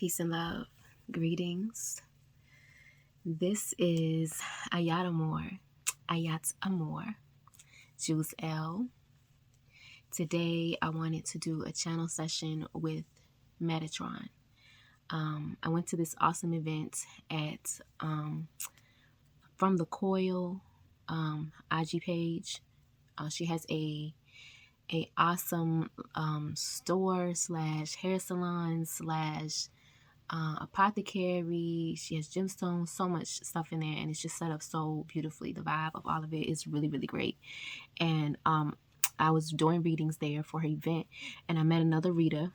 Peace and love. Greetings. This is Ayat Amor, Juice L. Today I wanted to do a channel session with Metatron. I went to this awesome event at From the Coil IG page. She has a awesome store / hair salon / apothecary. She has gemstones, so much stuff in there, and it's just set up so beautifully. The vibe of all of it is really, really great. And I was doing readings there for her event, and I met another reader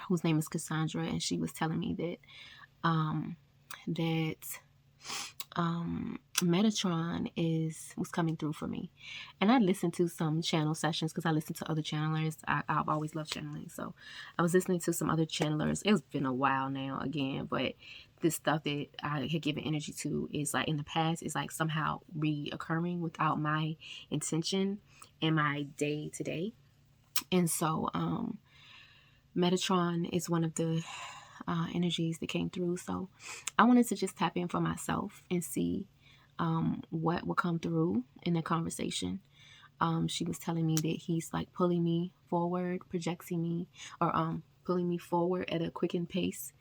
whose name is Cassandra, and she was telling me that Metatron was coming through for me. And I listened to some channel sessions because I listen to other channelers. I've always loved channeling, so I was listening to some other channelers. It's been a while now again, but this stuff that I had given energy to is like in the past is like somehow reoccurring without my intention in my day to day. And so Metatron is one of the energies that came through. So I wanted to just tap in for myself and see what will come through in the conversation. She was telling me that he's like pulling me forward, projecting me, or pulling me forward at a quickened pace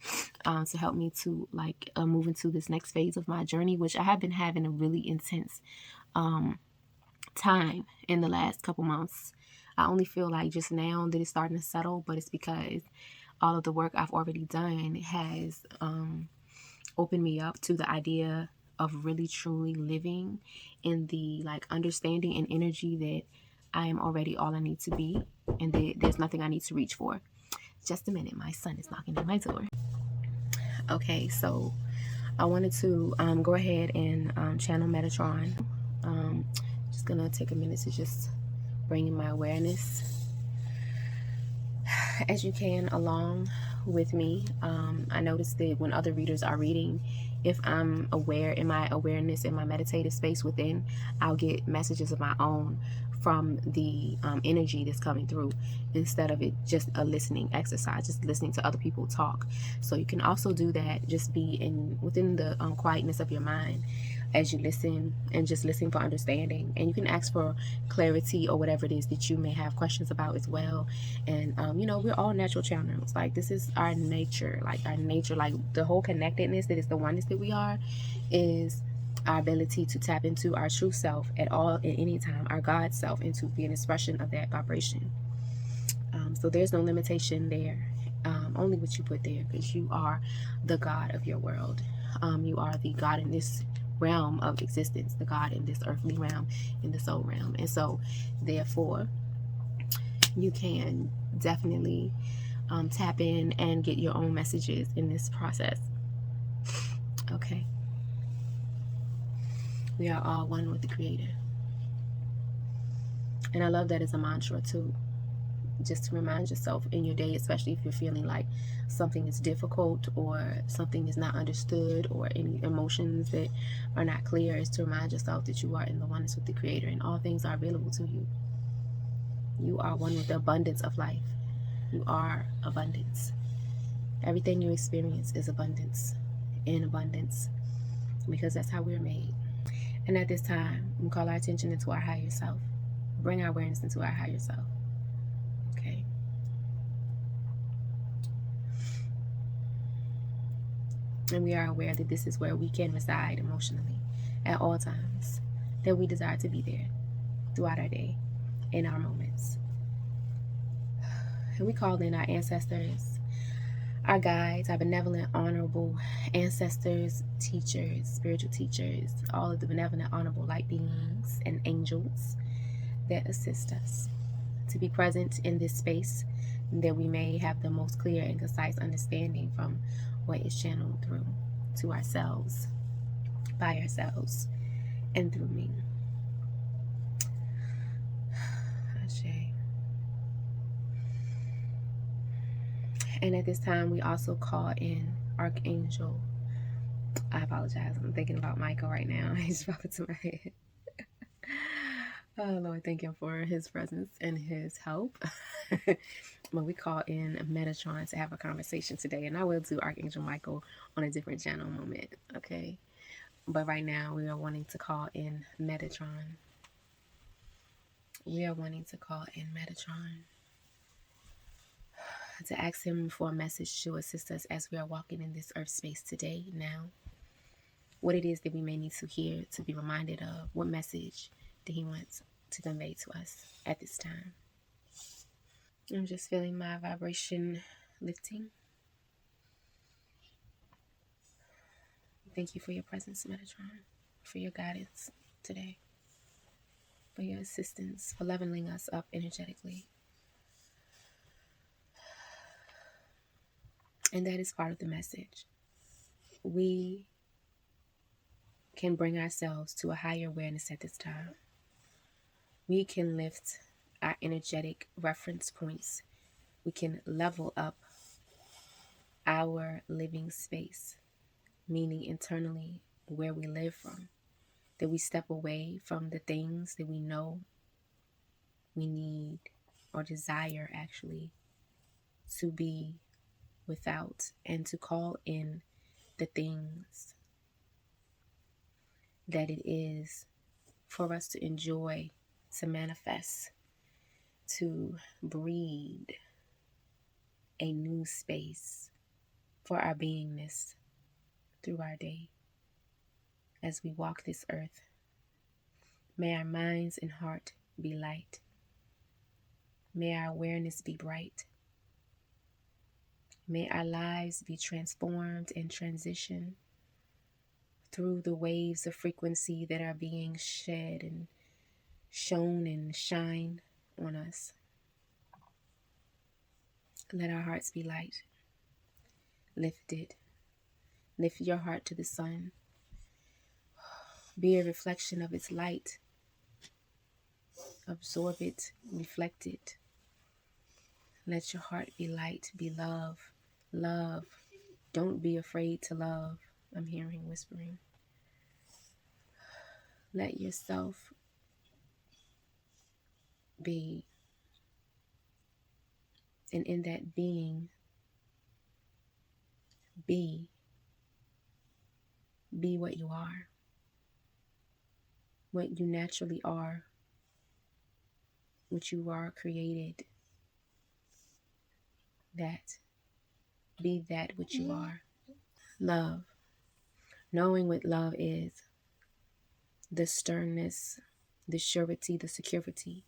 to help me to like move into this next phase of my journey, which I have been having a really intense time in the last couple months. I only feel like just now that it's starting to settle, but it's because all of the work I've already done has opened me up to the idea of really truly living in the like understanding and energy that I am already all I need to be, and that there's nothing I need to reach for. Just a minute, my son is knocking at my door. Okay, so I wanted to go ahead and channel Metatron. Just gonna take a minute to just bring in my awareness as you can along with me. I noticed that when other readers are reading, if I'm aware in my awareness in my meditative space within, I'll get messages of my own from the energy that's coming through, instead of it just a listening exercise, just listening to other people talk. So you can also do that, just be within the quietness of your mind as you listen, and just listen for understanding. And you can ask for clarity or whatever it is that you may have questions about as well. And we're all natural channels. Like, this is our nature, like the whole connectedness that is the oneness that we are, is our ability to tap into our true self at any time, our God self, and to be an expression of that vibration. So there's no limitation there, only what you put there, because you are the God of your world. You are the God in this realm of existence, the God in this earthly realm, in the soul realm. And so therefore you can definitely tap in and get your own messages in this process. Okay, we are all one with the Creator. And I love that as a mantra too, just to remind yourself in your day, especially if you're feeling like something is difficult or something is not understood or any emotions that are not clear, is to remind yourself that you are in the oneness with the Creator and all things are available to you. You are one with the abundance of life. You are abundance. Everything you experience is abundance, in abundance, because that's how we're made. And at this time, we call our attention into our higher self. Bring our awareness into our higher self. Okay. And we are aware that this is where we can reside emotionally at all times, that we desire to be there throughout our day, in our moments. And we call in our ancestors, our guides, our benevolent, honorable ancestors, teachers, spiritual teachers, all of the benevolent, honorable light beings and angels that assist us to be present in this space, that we may have the most clear and concise understanding from what is channeled through to ourselves, by ourselves, and through me. Ashe. And at this time, we also call in Archangel. I apologize. I'm thinking about Michael right now. He just popped into my head. Oh, Lord, thank Him for His presence and His help. When we call in Metatron to have a conversation today, and I will do Archangel Michael on a different channel moment, okay? But right now, we are wanting to call in Metatron. We are wanting to call in Metatron to ask him for a message to assist us as we are walking in this earth space today, now. What it is that we may need to hear, to be reminded of. What message that he wants to convey to us at this time. I'm just feeling my vibration lifting. Thank you for your presence, Metatron, for your guidance today, for your assistance, for leveling us up energetically. And that is part of the message. We can bring ourselves to a higher awareness at this time. We can lift our energetic reference points. We can level up our living space, meaning internally where we live from, that we step away from the things that we know we need or desire actually to be without, and to call in the things that it is for us to enjoy, to manifest, to breed a new space for our beingness through our day as we walk this earth. May our minds and heart be light. May our awareness be bright. May our lives be transformed and transitioned through the waves of frequency that are being shed and shown and shine on us. Let our hearts be light, lifted. Lift your heart to the sun. Be a reflection of its light. Absorb it, reflect it. Let your heart be light, be love. Love. Don't be afraid to love. I'm hearing whispering. Let yourself be. And in that being, be what you are. What you naturally are. What you are created. That. Be that which you are. Love. Knowing what love is. The sternness, the surety, the security,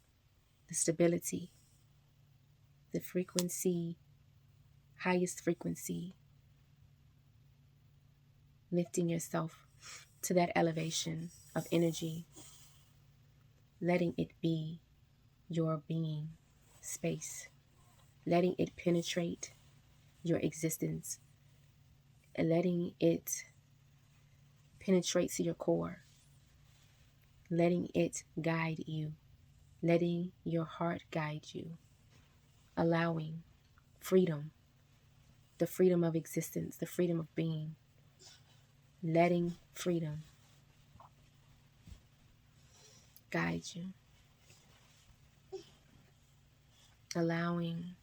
the stability, the frequency, highest frequency. Lifting yourself to that elevation of energy. Letting it be your being space. Letting it penetrate your existence. And letting it penetrate to your core. Letting it guide you. Letting your heart guide you. Allowing freedom. The freedom of existence. The freedom of being. Letting freedom guide you. Allowing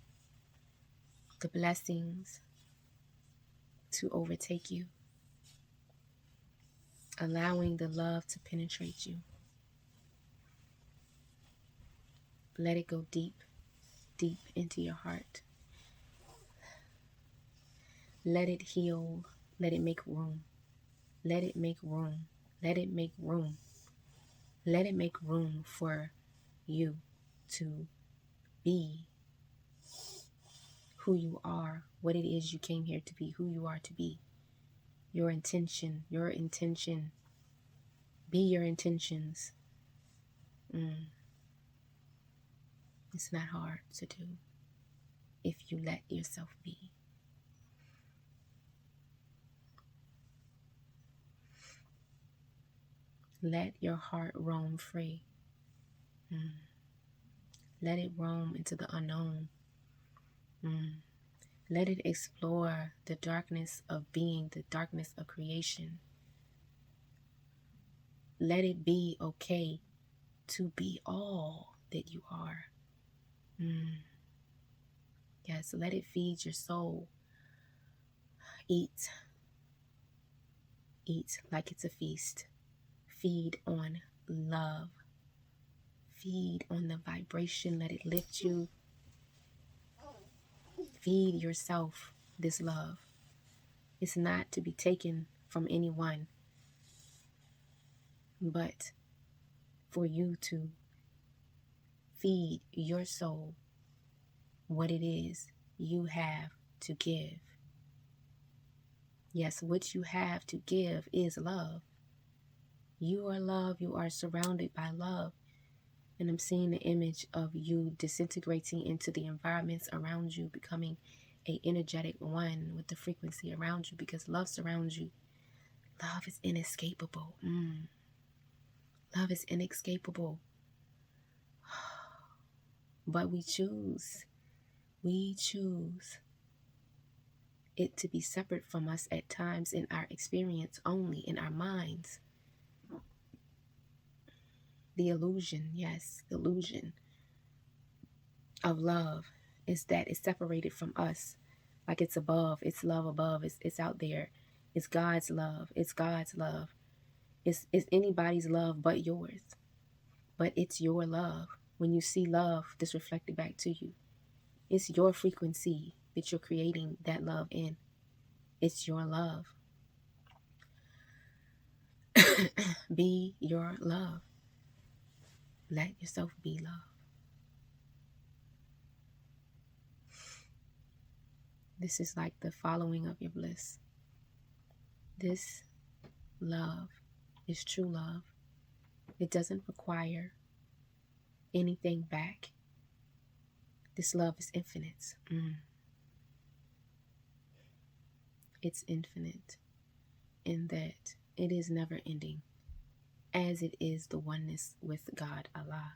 the blessings to overtake you. Allowing the love to penetrate you. Let it go deep, deep into your heart. Let it heal. Let it make room. Let it make room. Let it make room. Let it make room for you to be who you are, what it is you came here to be, who you are to be. Your intention, your intention. Be your intentions. It's not hard to do if you let yourself be. Let your heart roam free. Let it roam into the unknown. Let it explore the darkness of being, the darkness of creation. Let it be okay to be all that you are. Yes, let it feed your soul. Eat. Eat like it's a feast. Feed on love. Feed on the vibration. Let it lift you. Feed yourself this love. It's not to be taken from anyone, but for you to feed your soul what it is you have to give. Yes, what you have to give is love. You are love. You are surrounded by love. And I'm seeing the image of you disintegrating into the environments around you, becoming an energetic one with the frequency around you, because love surrounds you. Love is inescapable. Love is inescapable. But we choose it to be separate from us at times in our experience only, in our minds. The illusion, yes, the illusion of love is that it's separated from us. Like it's above, it's love above, it's out there. It's God's love, it's God's love. It's anybody's love but yours. But it's your love. When you see love, this reflected back to you. It's your frequency that you're creating that love in. It's your love. Be your love. Let yourself be love. This is like the following of your bliss. This love is true love. It doesn't require anything back. This love is infinite. It's infinite in that it is never ending, as it is the oneness with God, Allah,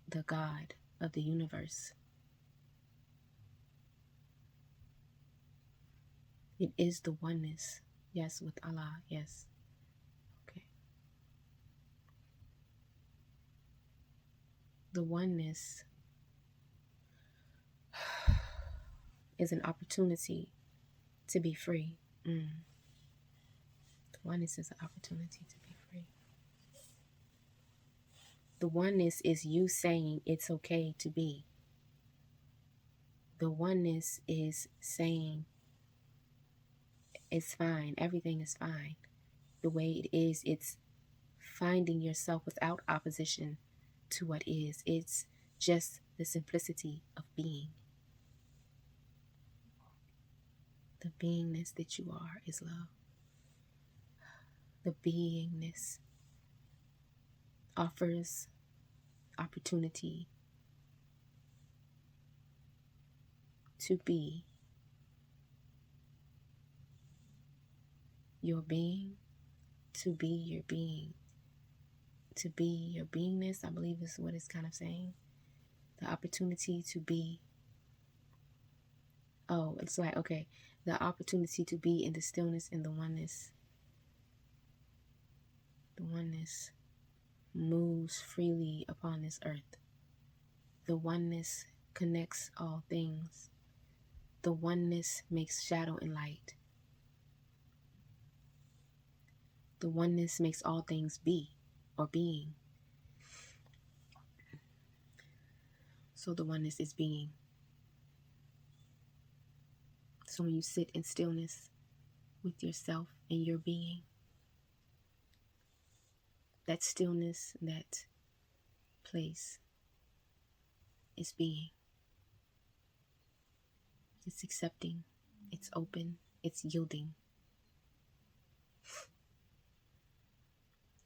the God of the universe. It is the oneness, yes, with Allah, yes. Okay. The oneness is an opportunity to be free. The oneness is an opportunity to be free. The oneness is you saying it's okay to be. The oneness is saying it's fine. Everything is fine. The way it is, it's finding yourself without opposition to what is. It's just the simplicity of being. The beingness that you are is love. The beingness offers opportunity to be your being, to be your being, to be your beingness, I believe is what it's kind of saying. The opportunity to be, it's like, okay, the opportunity to be in the stillness and the oneness. The oneness moves freely upon this earth. The oneness connects all things. The oneness makes shadow and light. The oneness makes all things be or being. So the oneness is being. So when you sit in stillness with yourself and your being, that stillness, that place is being. It's accepting, it's open, it's yielding.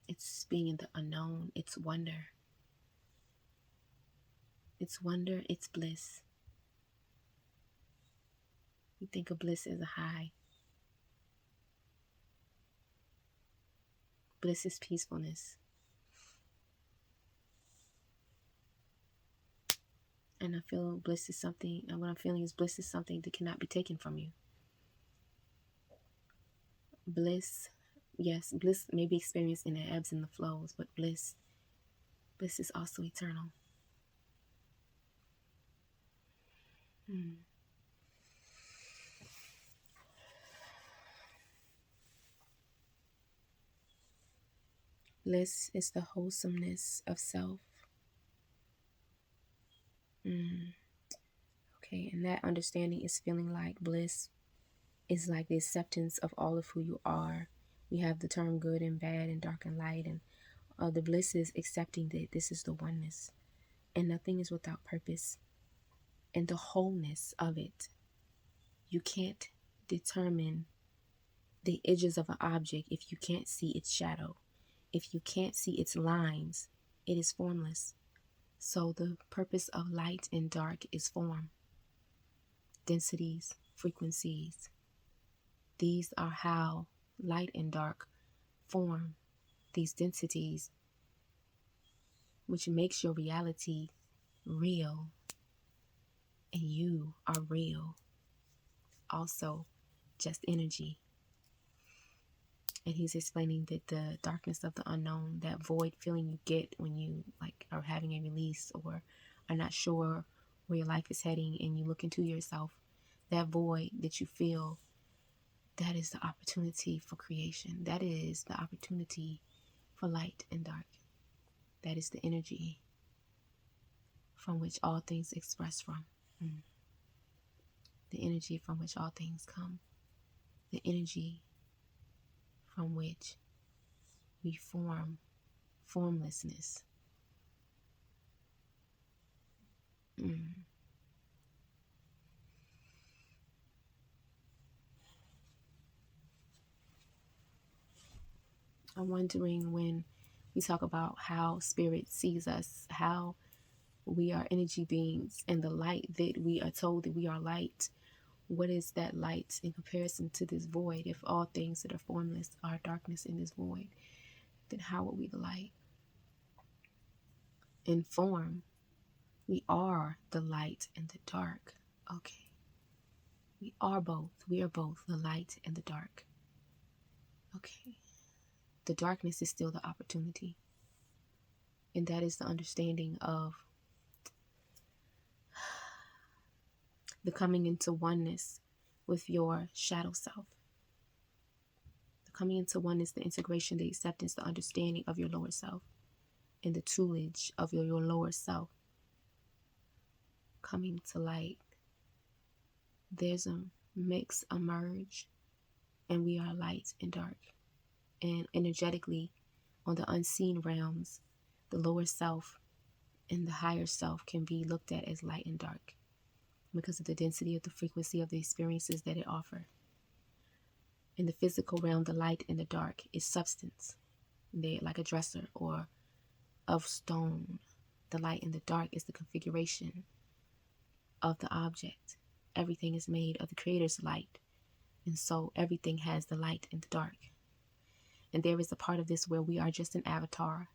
It's being in the unknown, it's wonder. It's wonder, it's bliss. You think of bliss as a high. Bliss is peacefulness. And I feel bliss is something, and what I'm feeling is bliss is something that cannot be taken from you. Bliss Yes, bliss may be experienced in the ebbs and the flows, but bliss is also eternal. Mm. Bliss is the wholesomeness of self. Mm. Okay, and that understanding is feeling like bliss is like the acceptance of all of who you are. We have the term good and bad and dark and light, and the bliss is accepting that this is the oneness and nothing is without purpose. And the wholeness of it, you can't determine the edges of an object if you can't see its shadow. If you can't see its lines, it is formless. So the purpose of light and dark is form, densities, frequencies. These are how light and dark form these densities, which makes your reality real, and you are real. Also, just energy. And he's explaining that the darkness of the unknown, that void feeling you get when you like are having a release or are not sure where your life is heading and you look into yourself, that void that you feel, that is the opportunity for creation. That is the opportunity for light and dark. That is the energy from which all things express from. The energy from which all things come. The energy from which we form formlessness. I'm wondering when we talk about how spirit sees us, how we are energy beings, and the light that we are told that we are light. What is that light in comparison to this void? If all things that are formless are darkness in this void, then how are we the light? In form, we are the light and the dark. Okay. We are both. We are both the light and the dark. Okay. The darkness is still the opportunity. And that is the understanding of the coming into oneness with your shadow self. The coming into oneness, the integration, the acceptance, the understanding of your lower self, and the toolage of your lower self coming to light. There's a mix, a merge, and we are light and dark. And energetically, on the unseen realms, the lower self and the higher self can be looked at as light and dark because of the density of the frequency of the experiences that it offers. In the physical realm, the light and the dark is substance. They're like a dresser or of stone. The light and the dark is the configuration of the object. Everything is made of the Creator's light. And so everything has the light and the dark. And there is a part of this where we are just an avatar.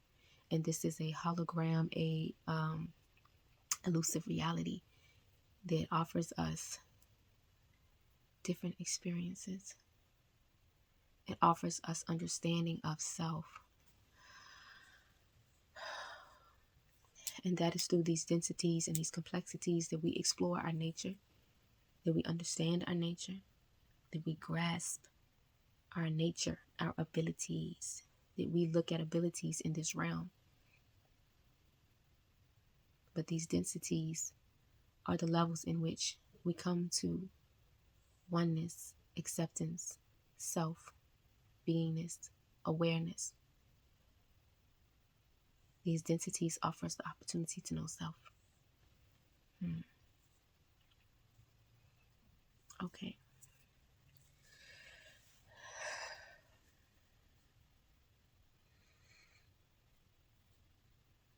And this is a hologram, a elusive reality that offers us different experiences. It offers us understanding of self. And that is through these densities and these complexities that we explore our nature, that we understand our nature, that we grasp our nature, our abilities, that we look at abilities in this realm. But these densities are the levels in which we come to oneness, acceptance, self, beingness, awareness. These densities offer us the opportunity to know self. Okay.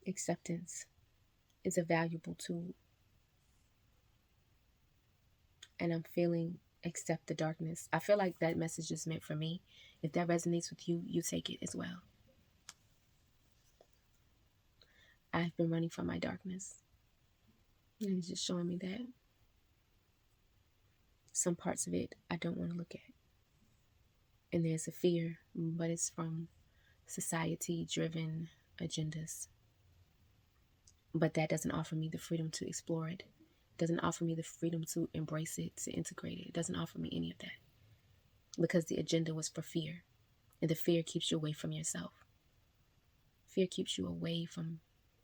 Acceptance is a valuable tool. And I'm feeling accept the darkness. I feel like that message is meant for me. If that resonates with you, you take it as well. I've been running from my darkness. And it's just showing me that some parts of it I don't want to look at. And there's a fear, but it's from society-driven agendas. But that doesn't offer me the freedom to explore it. It doesn't offer me the freedom to embrace it, to integrate it. It doesn't offer me any of that. Because the agenda was for fear. And the fear keeps you away from yourself. Fear keeps you away from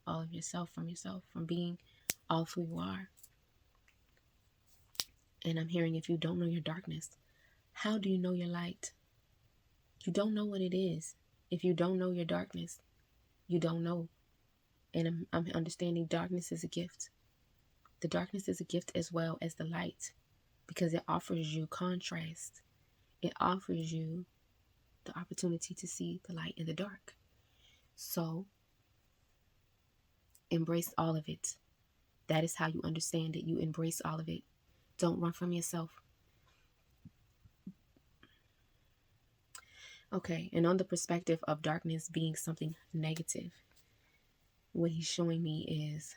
all of yourself, from being all of who you are. And I'm hearing, if you don't know your darkness, how do you know your light? You don't know what it is. If you don't know your darkness, you don't know. And I'm understanding darkness is a gift. The darkness is a gift as well as the light, because it offers you contrast. It offers you the opportunity to see the light in the dark. So embrace all of it. That is how you understand it. You embrace all of it. Don't run from yourself. Okay, and on the perspective of darkness being something negative, what he's showing me is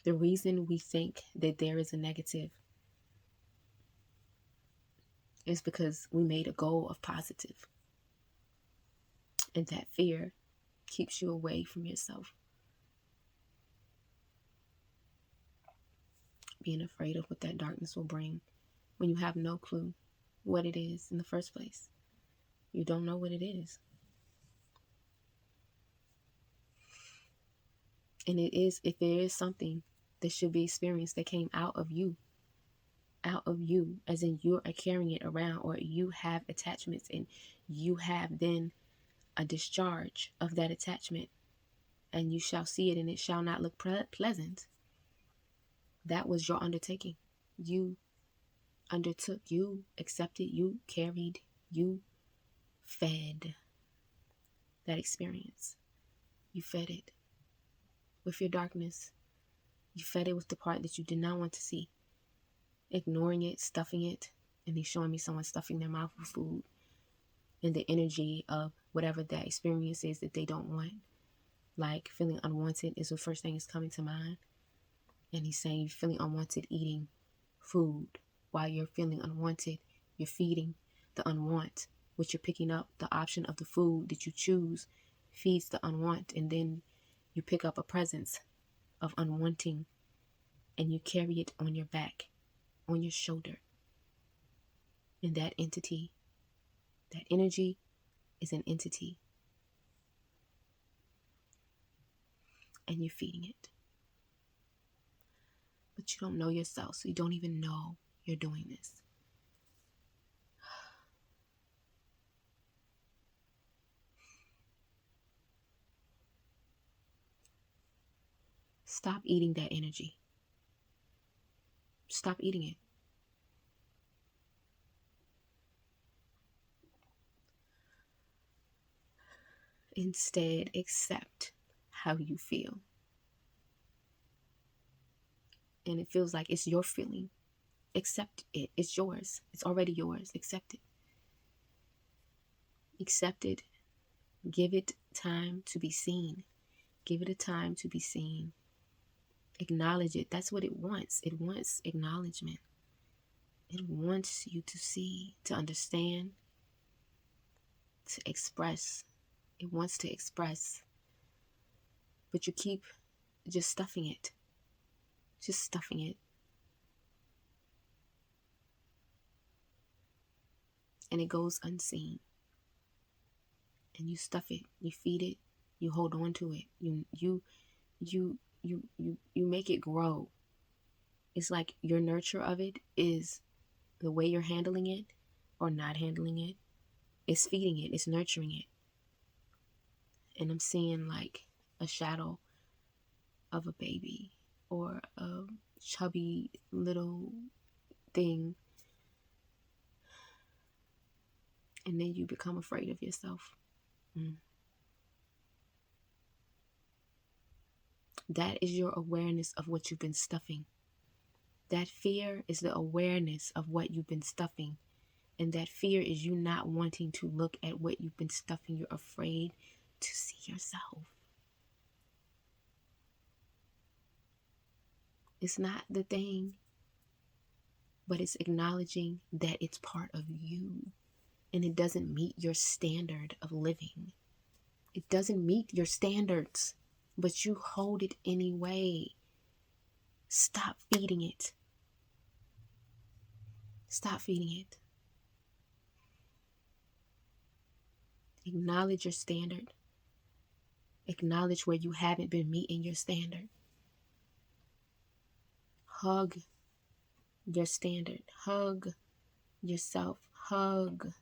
the reason we think that there is a negative is because we made a goal of positive. And that fear keeps you away from yourself. Being afraid of what that darkness will bring when you have no clue what it is in the first place. You don't know what it is. And it is, if there is something that should be experienced that came out of you, as in you are carrying it around, or you have attachments and you have then a discharge of that attachment, and you shall see it and it shall not look pleasant. That was your undertaking. You undertook, you accepted, you carried, you fed that experience. You fed it with your darkness. You fed it with the part that you did not want to see. Ignoring it, stuffing it. And he's showing me someone stuffing their mouth with food. And the energy of whatever that experience is that they don't want. Like feeling unwanted is the first thing that's coming to mind. And he's saying you're feeling unwanted eating food. While you're feeling unwanted, you're feeding the unwant. What you're picking up, the option of the food that you choose feeds the unwant. And then you pick up a presence of unwanting and you carry it on your back, on your shoulder. And that entity, that energy is an entity. And you're feeding it. But you don't know yourself, so you don't even know you're doing this. Stop eating that energy. Stop eating it. Instead, accept how you feel. And it feels like it's your feeling. Accept it. It's yours. It's already yours. Accept it. Accept it. Give it time to be seen. Give it a time to be seen. Acknowledge it. That's what it wants. It wants acknowledgement. It wants you to see, to understand, to express. It wants to express. But you keep just stuffing it. Just stuffing it. And it goes unseen. And you stuff it. You feed it. You hold on to it. You make it grow. It's like your nurture of it is the way you're handling it or not handling it. It's feeding it. It's nurturing it. And I'm seeing like a shadow of a baby or a chubby little thing. And then you become afraid of yourself. That is your awareness of what you've been stuffing. That fear is the awareness of what you've been stuffing. And that fear is you not wanting to look at what you've been stuffing. You're afraid to see yourself. It's not the thing, but it's acknowledging that it's part of you and it doesn't meet your standard of living. It doesn't meet your standards, but you hold it anyway. Stop feeding it. Stop feeding it. Acknowledge your standard. Acknowledge where you haven't been meeting your standard. Hug your standard. Hug yourself. Hug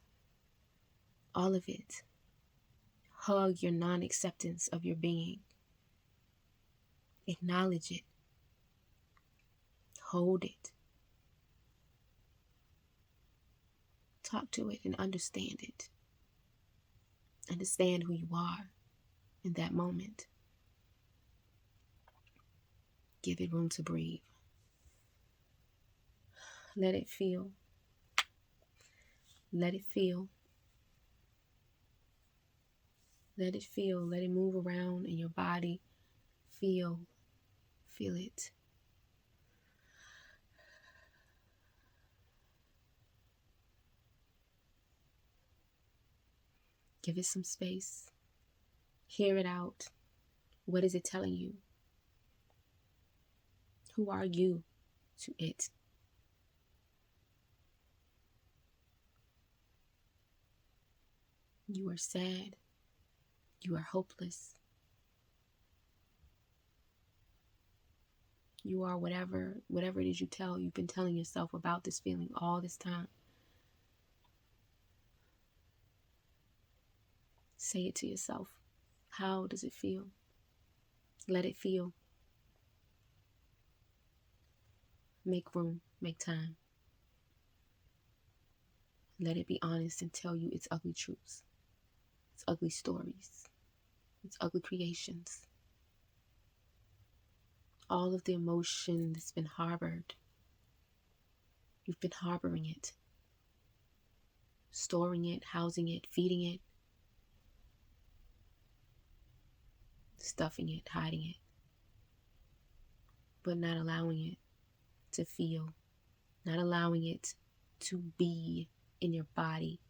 all of it. Hug your non-acceptance of your being. Acknowledge it. Hold it. Talk to it and understand it. Understand who you are in that moment. Give it room to breathe. Let it feel. Let it feel. Let it feel. Let it move around in your body. Feel. Feel it. Give it some space. Hear it out. What is it telling you? Who are you to it? You are sad. You are hopeless. You are whatever it is you've been telling yourself about this feeling all this time. Say it to yourself. How does it feel? Let it feel. Make room. Make time. Let it be honest and tell you its ugly truths. Its ugly stories. Its ugly creations. All of the emotion that's been harbored. You've been harboring it. Storing it, housing it, feeding it. Stuffing it, hiding it. But not allowing it to feel. Not allowing it to be in your body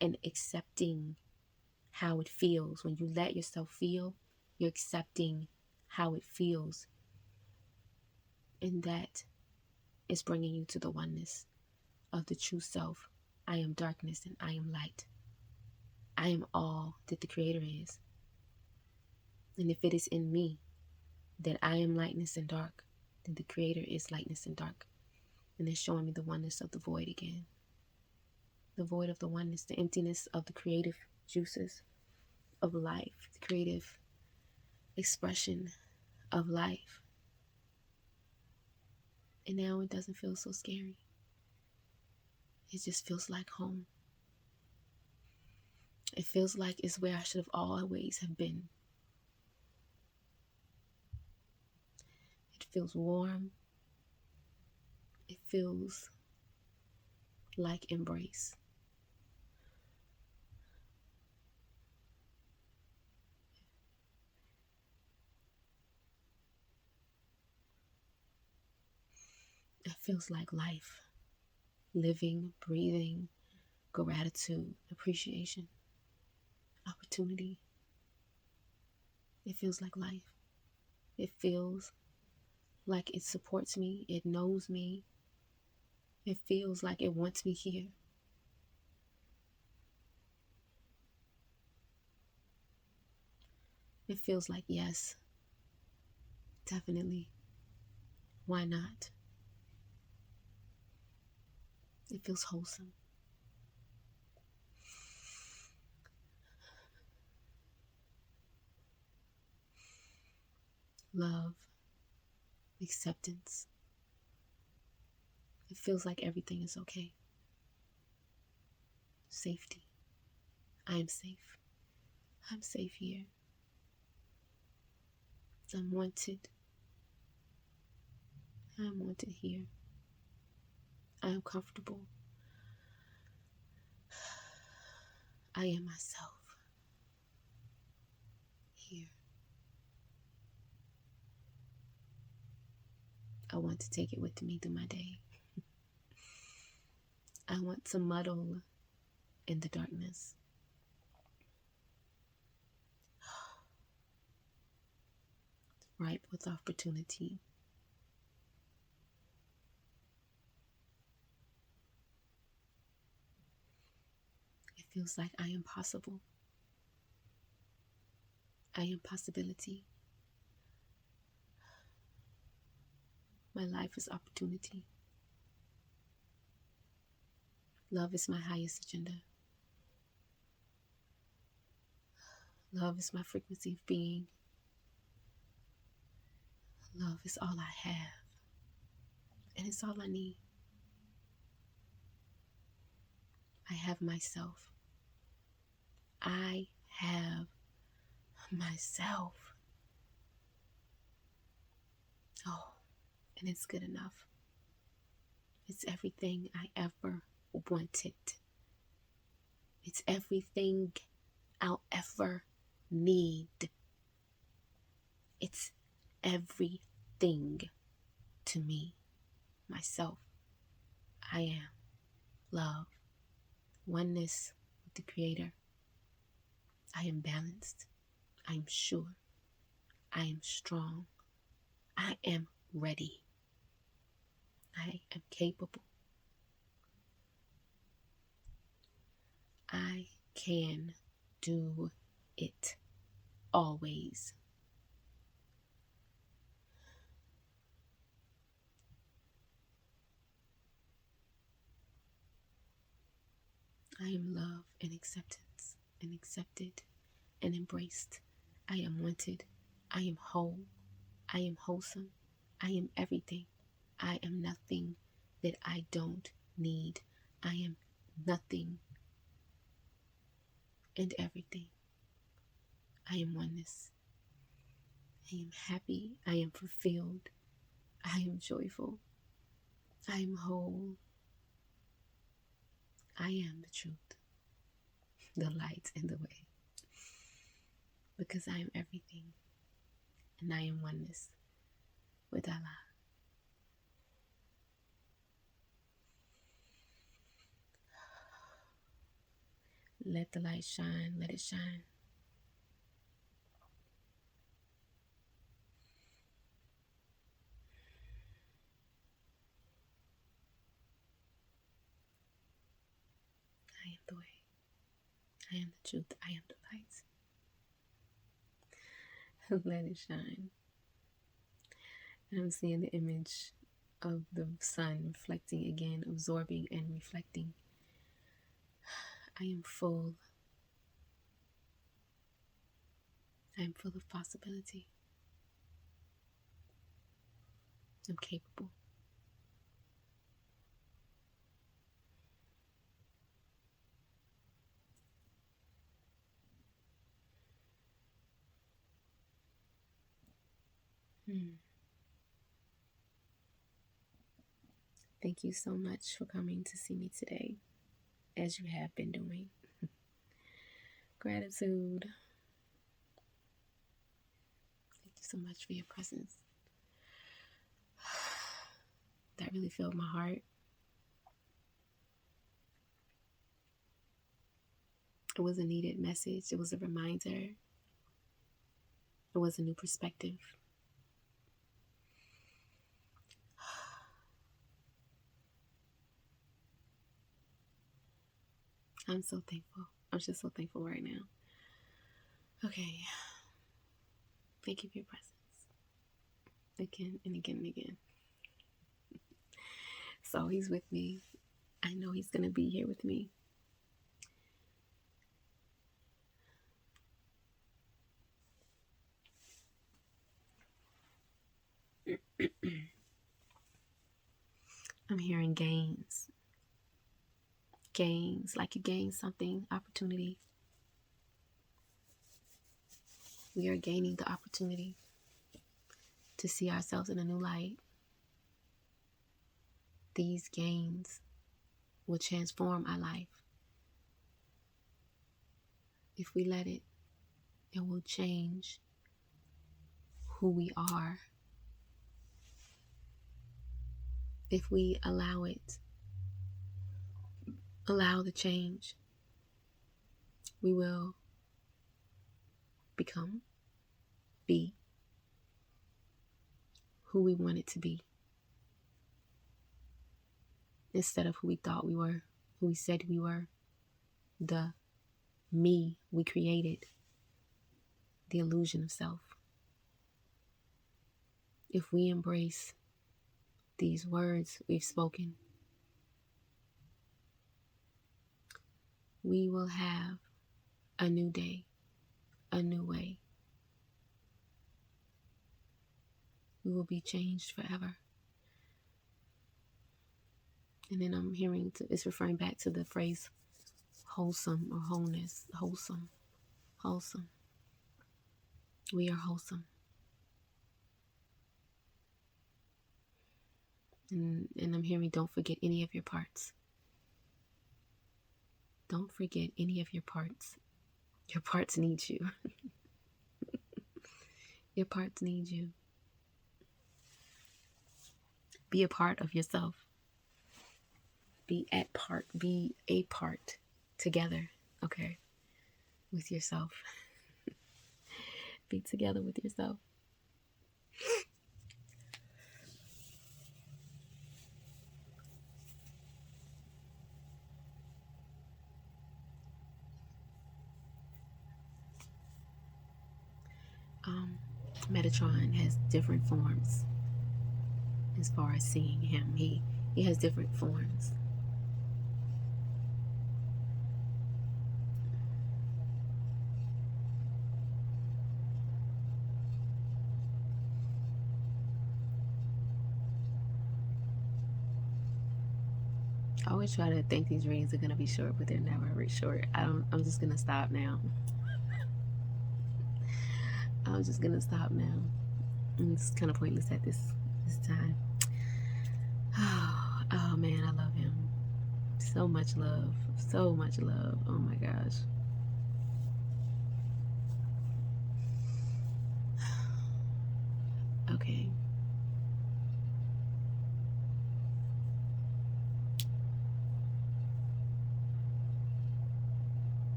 and accepting how it feels. When you let yourself feel, you're accepting how it feels. And that is bringing you to the oneness of the true self. I am darkness and I am light. I am all that the Creator is. And if it is in me that I am lightness and dark, then the Creator is lightness and dark. And it's showing me the oneness of the void again. The void of the oneness, the emptiness of the creative juices of life, the creative expression of life. And now it doesn't feel so scary. It just feels like home. It feels like it's where I should have always have been. It feels warm. It feels like embrace. It feels like life. Living, breathing, gratitude, appreciation, opportunity. It feels like life. It feels like it supports me. It knows me. It feels like it wants me here. It feels like yes, definitely. Why not? It feels wholesome. Love, acceptance. It feels like everything is okay. Safety. I am safe. I'm safe here. I'm wanted. I'm wanted here. I am comfortable. I am myself here. I want to take it with me through my day. I want to muddle in the darkness. Ripe with opportunity. It feels like I am possible. I am possibility. My life is opportunity. Love is my highest agenda. Love is my frequency of being. Love is all I have. And it's all I need. I have myself. I have myself. Oh, and it's good enough. It's everything I ever wanted. It's everything I'll ever need. It's everything to me, myself. I am love, oneness with the Creator. I am balanced. I am sure. I am strong. I am ready. I am capable. I can do it always. I am love and acceptance and accepted and embraced. I am wanted. I am whole. I am wholesome. I am everything. I am nothing that I don't need. I am nothing and everything. I am oneness. I am happy. I am fulfilled. I am joyful. I am whole. I am the truth, the light, and the way. Because I am everything. And I am oneness with Allah. Let the light shine. Let it shine. I am the way. I am the truth. I am the light. Let it shine. And I'm seeing the image of the sun reflecting again, absorbing and reflecting. I am full. I am full of possibility. I'm capable. Thank you so much for coming to see me today, as you have been doing. Gratitude. Thank you so much for your presence. That really filled my heart. It was a needed message. It was a reminder. It was a new perspective. I'm so thankful. I'm just so thankful right now. Okay. Thank you for your presence. Again and again and again. So he's with me. I know he's going to be here with me. I'm hearing gains. Gains, like you gain something, opportunity. We are gaining the opportunity to see ourselves in a new light. These gains will transform our life. If we let it, it will change who we are. If we allow it, allow the change, we will be who we wanted to be, instead of who we thought we were, who we said we were, the me we created, the illusion of self. If we embrace these words we've spoken, we will have a new day, a new way. We will be changed forever. And then I'm hearing, it's referring back to the phrase wholesome or wholeness. Wholesome. Wholesome. We are wholesome. And I'm hearing, don't forget any of your parts. Don't forget any of your parts. Your parts need you. Your parts need you. Be a part of yourself. Be a part together, okay, with yourself. Be together with yourself. Metatron has different forms. As far as seeing him, he has different forms. I always try to think these readings are gonna be short, but they're never short. I'm just gonna stop now. I'm just gonna stop now. It's kind of pointless at this time. Oh man, I love him. So much love. So much love. Oh my gosh. Okay.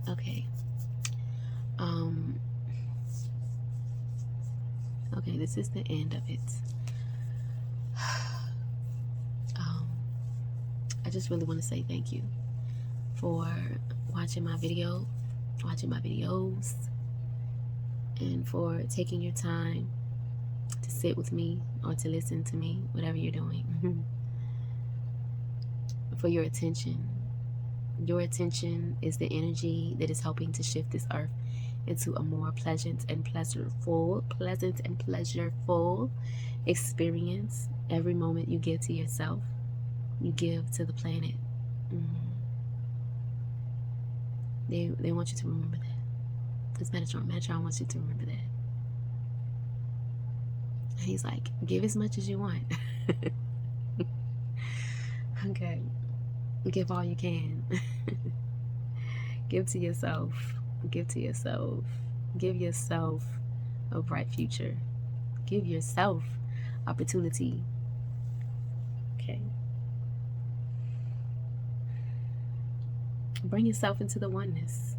Okay. Okay, this is the end of it. I just really want to say thank you for watching my videos, and for taking your time to sit with me or to listen to me, whatever you're doing. For your attention. Your attention is the energy that is helping to shift this earth into a more pleasant and pleasureful experience. Every moment you give to yourself, you give to the planet. They want you to remember that. It's Metatron. Metatron wants you to remember that. And he's like, give as much as you want. Okay. Give all you can. Give to yourself. Give to yourself. Give yourself a bright future. Give yourself opportunity. Okay. Bring yourself into the oneness.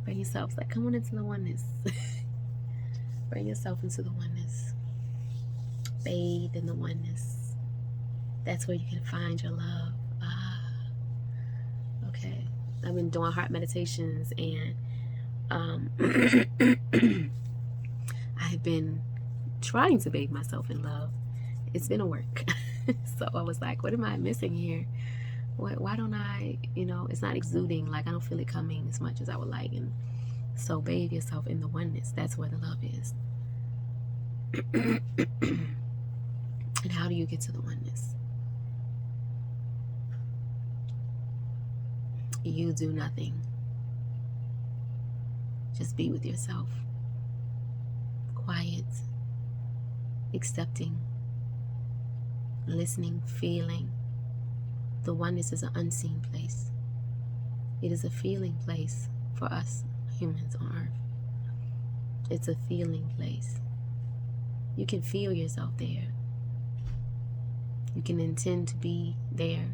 Bring yourself, like, come on into the oneness. Bring yourself into the oneness. Bathe in the oneness. That's where you can find your love. Okay. I've been doing heart meditations, and I've been trying to bathe myself in love. It's been a work. So I was like, what am I missing here? Why don't I, it's not exuding, like I don't feel it coming as much as I would like. And so bathe yourself in the oneness. That's where the love is. And how do you get to the oneness? You do nothing. Just be with yourself. Quiet. Accepting. Listening. Feeling. The oneness is an unseen place. It is a feeling place for us humans on earth. It's a feeling place. You can feel yourself there. You can intend to be there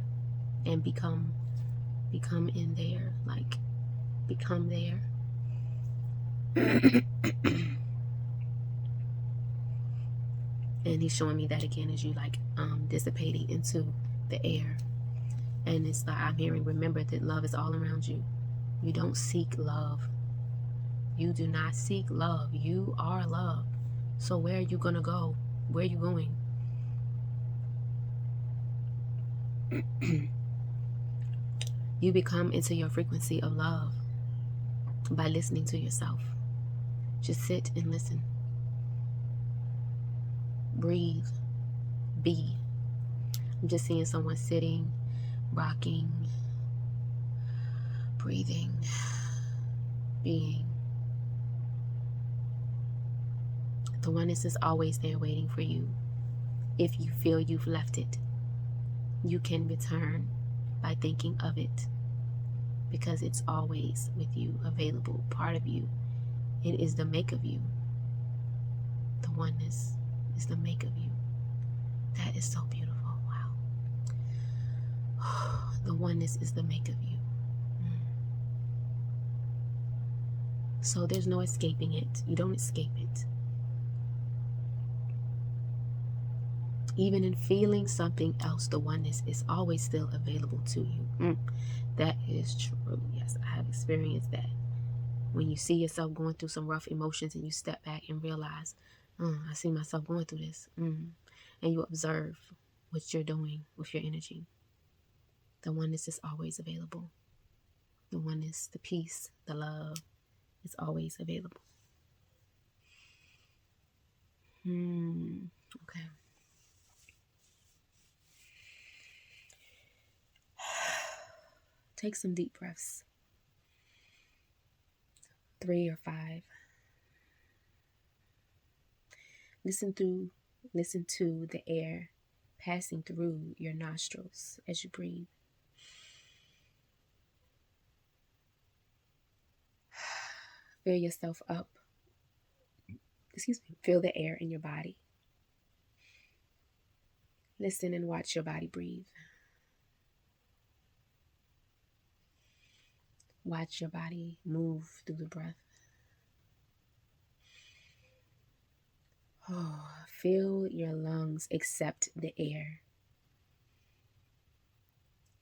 and become in there, like become there. And he's showing me that again as you like dissipating into the air. And it's like I'm hearing, remember that love is all around you. You don't seek love. You do not seek love. You are love. So where are you going to go? Where are you going? You become into your frequency of love by listening to yourself. Just sit and listen. Breathe. Be. I'm just seeing someone sitting, rocking, breathing, being. The oneness is always there waiting for you. If you feel you've left it, you can return by thinking of it, because it's always with you, available, part of you. It is the make of you. The oneness is the make of you. That is so beautiful. Wow. The oneness is the make of you. So there's no escaping it. You don't escape it. Even in feeling something else, the oneness is always still available to you. That is true. Yes, I have experienced that. When you see yourself going through some rough emotions and you step back and realize, I see myself going through this. And you observe what you're doing with your energy. The oneness is always available. The oneness, the peace, the love is always available. Okay. Take some deep breaths. 3 or 5. Listen to the air passing through your nostrils as you breathe. Fill yourself up. Feel the air in your body. Listen and watch your body breathe. Watch your body move through the breath. Feel your lungs accept the air.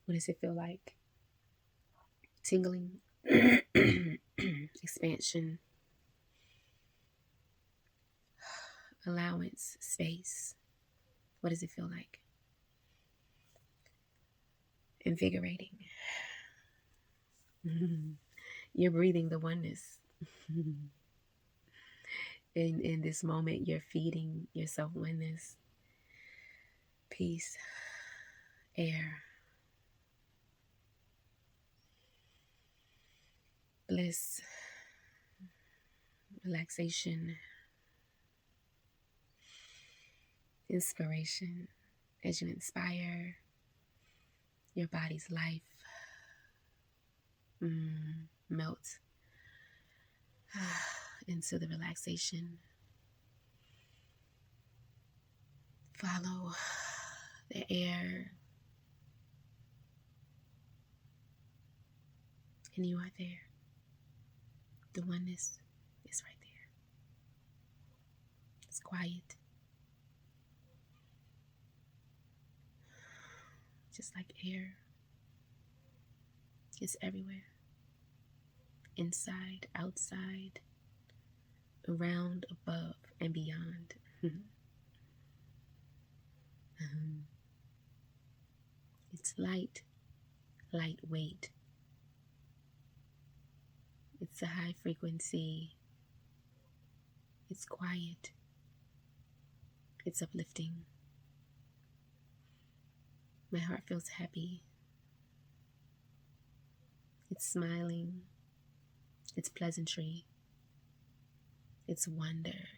What does it feel like? Tingling, expansion, allowance, space. What does it feel like? Invigorating. You're breathing the oneness. In this moment, you're feeding yourself oneness, peace, air, bliss, relaxation, inspiration as you inspire your body's life. Melt into the relaxation. Follow the air, and you are there. The oneness is right there. It's quiet, just like air. It's everywhere. Inside, outside, around, above, and beyond. It's light, lightweight. It's a high frequency. It's quiet. It's uplifting. My heart feels happy. It's smiling. It's pleasantry. It's wonder.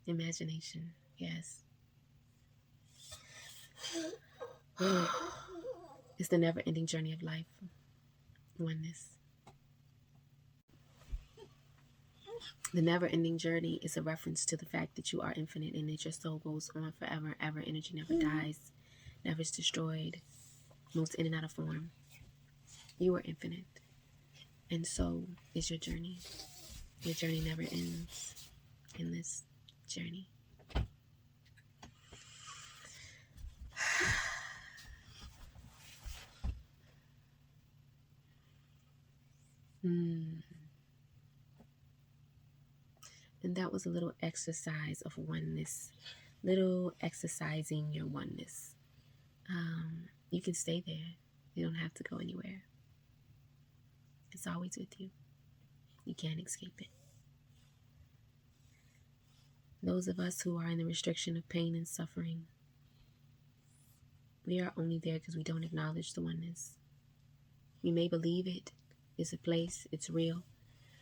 Imagination. Yes. It's the never-ending journey of life. Oneness. The never-ending journey is a reference to the fact that you are infinite and that your soul goes on forever and ever. Energy never dies, never is destroyed, moves in and out of form. You are infinite. And so is your journey. Your journey never ends in this journey. And that was a little exercise of oneness, little exercising your oneness. You can stay there. You don't have to go anywhere. It's always with you. You can't escape it. Those of us who are in the restriction of pain and suffering, we are only there because we don't acknowledge the oneness. We may believe it is a place, it's real,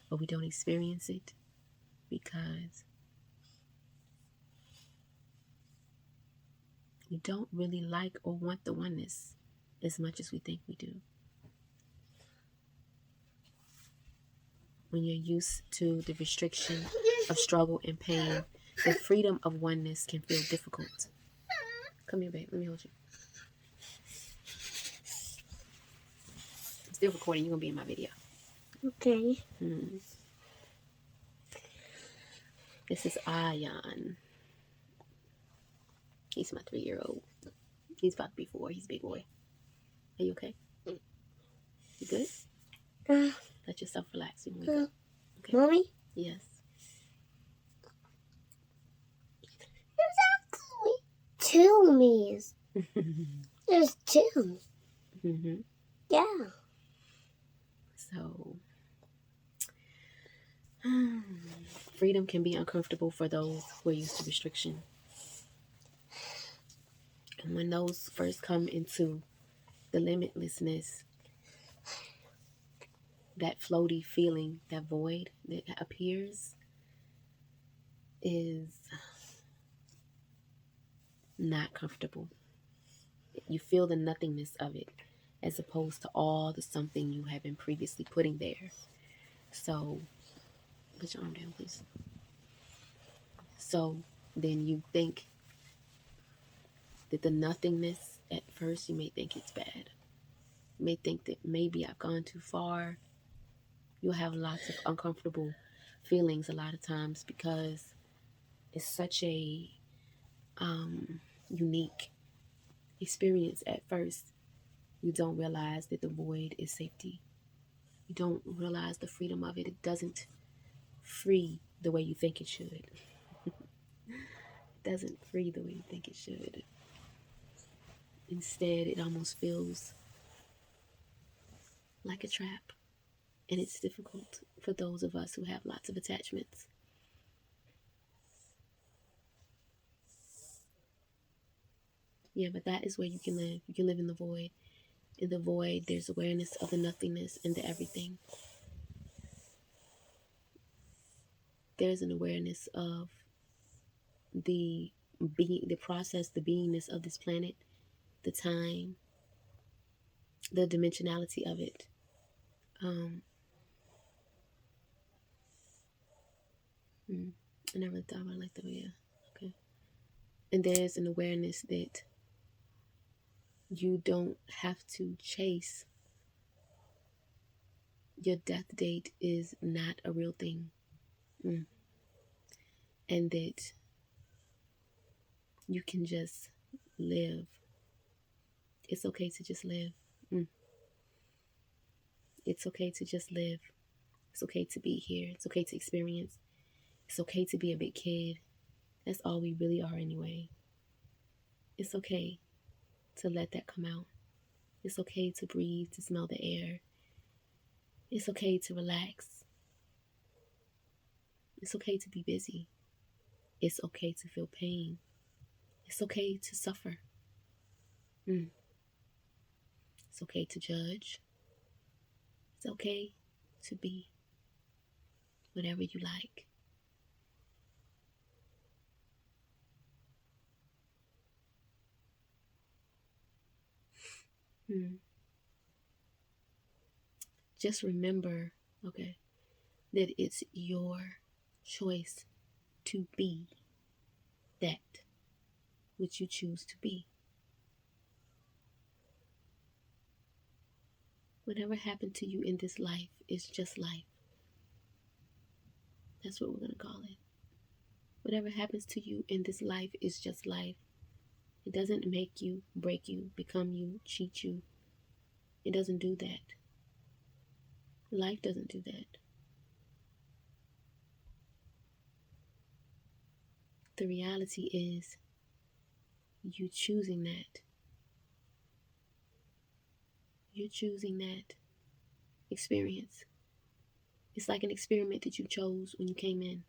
but we don't experience it because we don't really like or want the oneness as much as we think we do. When you're used to the restriction of struggle and pain, the freedom of oneness can feel difficult. Come here, babe. Let me hold you. I'm still recording. You're going to be in my video. Okay. This is Ayan. He's my 3-year-old. He's about to be 4. He's a big boy. Are you okay? You good? Let yourself relax. You okay? Mommy? Yes. There's actually 2 me's. There's 2. Yeah. So, freedom can be uncomfortable for those who are used to restriction. And when those first come into the limitlessness, that floaty feeling, that void that appears is not comfortable. You feel the nothingness of it as opposed to all the something you have been previously putting there. So, put your arm down, please. So, then you think that the nothingness, at first, you may think it's bad. You may think that maybe I've gone too far. You'll have lots of uncomfortable feelings a lot of times because it's such a unique experience at first. You don't realize that the void is safety. You don't realize the freedom of it. It doesn't free the way you think it should. It doesn't free the way you think it should. Instead, it almost feels like a trap. And it's difficult for those of us who have lots of attachments. Yeah, but that is where you can live. You can live in the void. In the void, there's awareness of the nothingness and the everything. There's an awareness of the being, the process, the beingness of this planet, the time, the dimensionality of it. I never thought about it like that, but yeah, okay. And there's an awareness that you don't have to chase. Your death date is not a real thing. And that you can just live. It's okay to just live. It's okay to just live. It's okay to be here. It's okay to experience. It's okay to be a big kid. That's all we really are anyway. It's okay to let that come out. It's okay to breathe, to smell the air. It's okay to relax. It's okay to be busy. It's okay to feel pain. It's okay to suffer. It's okay to judge. It's okay to be whatever you like. Just remember, okay, that it's your choice to be that which you choose to be. Whatever happened to you in this life is just life. That's what we're going to call it. Whatever happens to you in this life is just life. It doesn't make you, break you, become you, cheat you. It doesn't do that. Life doesn't do that. The reality is you choosing that. You're choosing that experience. It's like an experiment that you chose when you came in.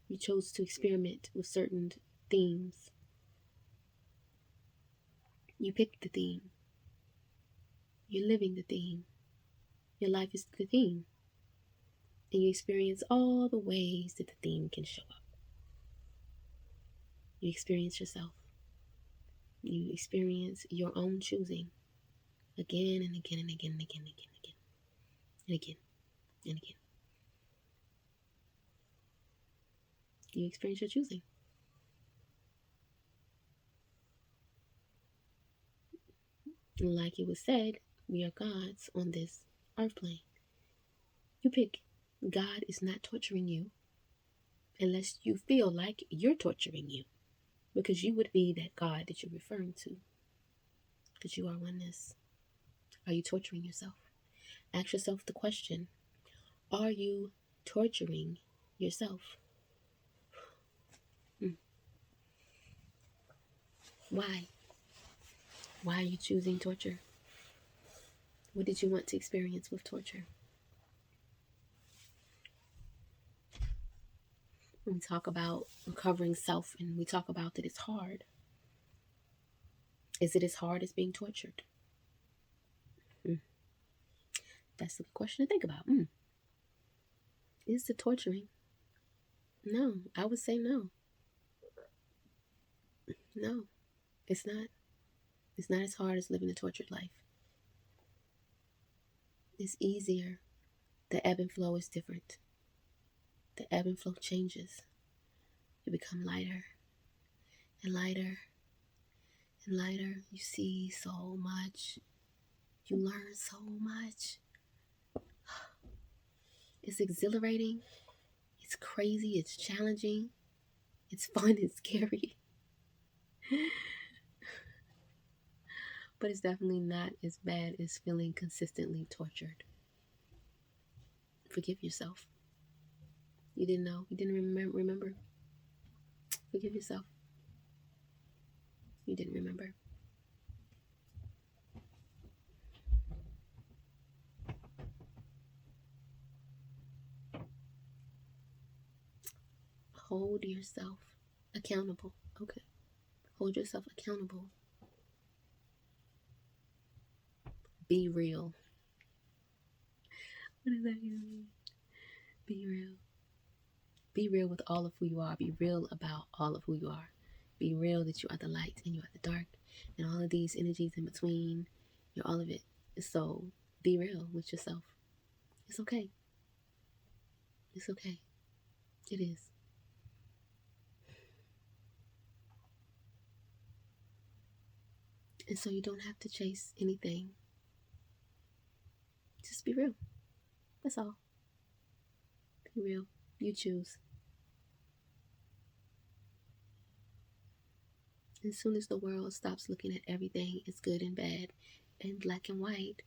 You chose to experiment with certain themes. You picked the theme. You're living the theme. Your life is the theme. And you experience all the ways that the theme can show up. You experience yourself. You experience your own choosing again and again and again and again and again and again and again and again. You experience your choosing. And like it was said, we are gods on this earth plane. You pick. God is not torturing you unless you feel like you're torturing you, because you would be that God that you're referring to, because you are oneness. Are you torturing yourself? Ask yourself the question, are you torturing yourself? Why? Why are you choosing torture? What did you want to experience with torture? When we talk about recovering self and we talk about that it's hard, is it as hard as being tortured? That's the question to think about. Is it torturing? No, I would say no. No, it's not. It's not as hard as living a tortured life. It's easier. The ebb and flow is different. The ebb and flow changes. You become lighter and lighter and lighter. You see so much. You learn so much. It's exhilarating. It's crazy. It's challenging. It's fun. It's scary. But it's definitely not as bad as feeling consistently tortured. Forgive yourself. You didn't know. You didn't remember. Forgive yourself. You didn't remember. Hold yourself accountable. Okay. Hold yourself accountable. Be real. What does that even mean? Be real. Be real with all of who you are. Be real about all of who you are. Be real that you are the light and you are the dark and all of these energies in between. You're all of it. So be real with yourself. It's okay. It's okay. It is. And so you don't have to chase anything. Just be real. That's all. Be real. You choose. As soon as the world stops looking at everything as good and bad and black and white,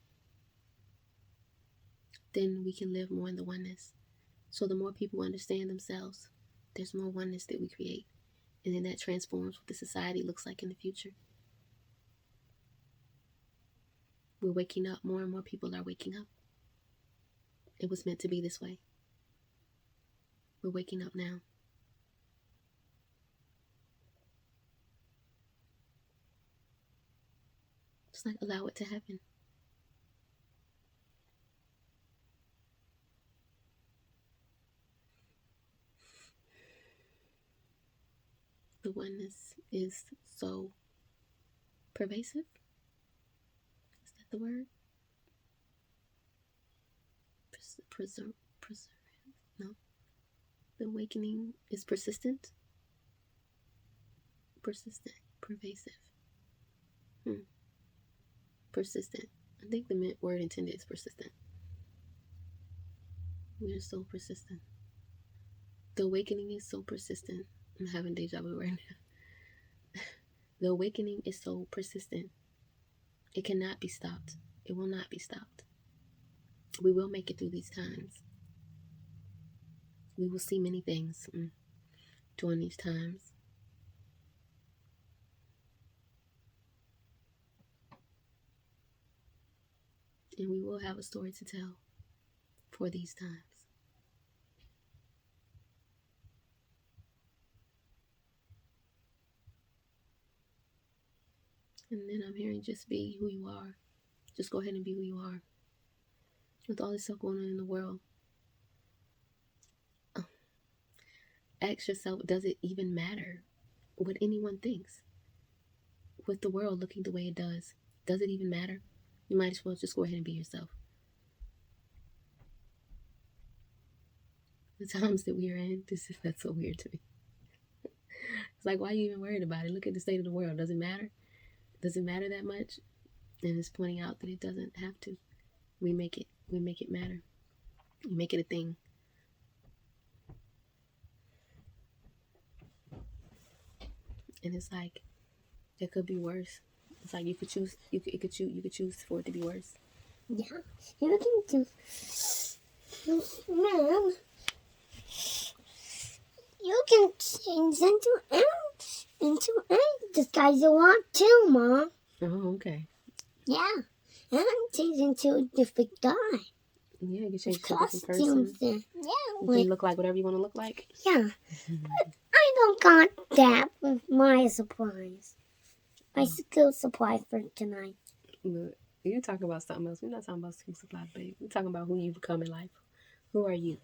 then we can live more in the oneness. So the more people understand themselves, there's more oneness that we create. And then that transforms what the society looks like in the future. We're waking up. More and more people are waking up. It was meant to be this way. We're waking up now. Just like allow it to happen. The oneness is so pervasive. Is that the word? Preserve? No. The awakening is persistent. Persistent. Pervasive. Persistent. I think the word intended is persistent. We are so persistent. The awakening is so persistent. I'm having deja vu right now. The awakening is so persistent. It cannot be stopped. It will not be stopped. We will make it through these times. We will see many things during these times. And we will have a story to tell for these times. And then I'm hearing just be who you are. Just go ahead and be who you are. With all this stuff going on in the world. Ask yourself, does it even matter what anyone thinks? With the world looking the way it does it even matter? You might as well just go ahead and be yourself. The times that we are in, that's so weird to me. It's like, why are you even worried about it? Look at the state of the world. Does it matter? Does it matter that much? And it's pointing out that it doesn't have to. We make it matter. We make it a thing. And it's like, it could be worse. It's like you could choose for it to be worse. Yeah, you can choose. Mom, you can change into any disguise you want too, Mom. Oh, okay. Yeah, and change into a different guy. Yeah, you can change to a different person. Yeah, you can look like whatever you want to look like. Yeah, but I don't got that with my supplies. My school supplies for tonight. Look, you're talking about something else. We're not talking about school supplies, babe. We're talking about who you become in life. Who are you?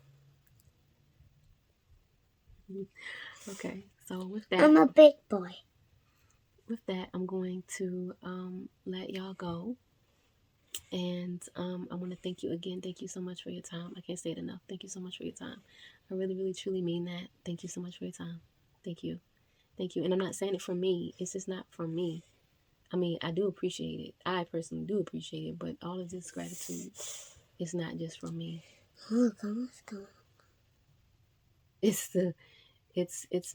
Okay, so with that, I'm a big boy. With that, I'm going to let y'all go. And I want to thank you again. Thank you so much for your time. I can't say it enough. Thank you so much for your time. I really, really, truly mean that. Thank you so much for your time. Thank you. Thank you. And I'm not saying it for me. It's just not from me. I mean, I do appreciate it. I personally do appreciate it. But all of this gratitude is not just from me. It's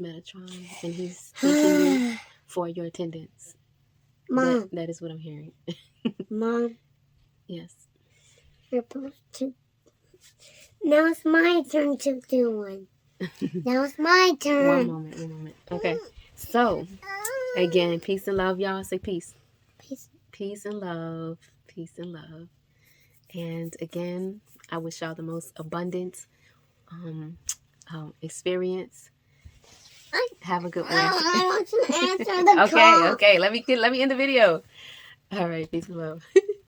Metatron, and he's thanking you for your attendance. Mom. That is what I'm hearing. Mom. Yes. You're supposed to. Now it's my turn to do one. Now it's my turn. One moment. Okay. So, again, peace and love, y'all. Say peace. Peace. Peace and love. Peace and love. And again, I wish y'all the most abundant experience. Have a good one. I want to answer the call. Okay. Let me end the video. All right. Peace and love.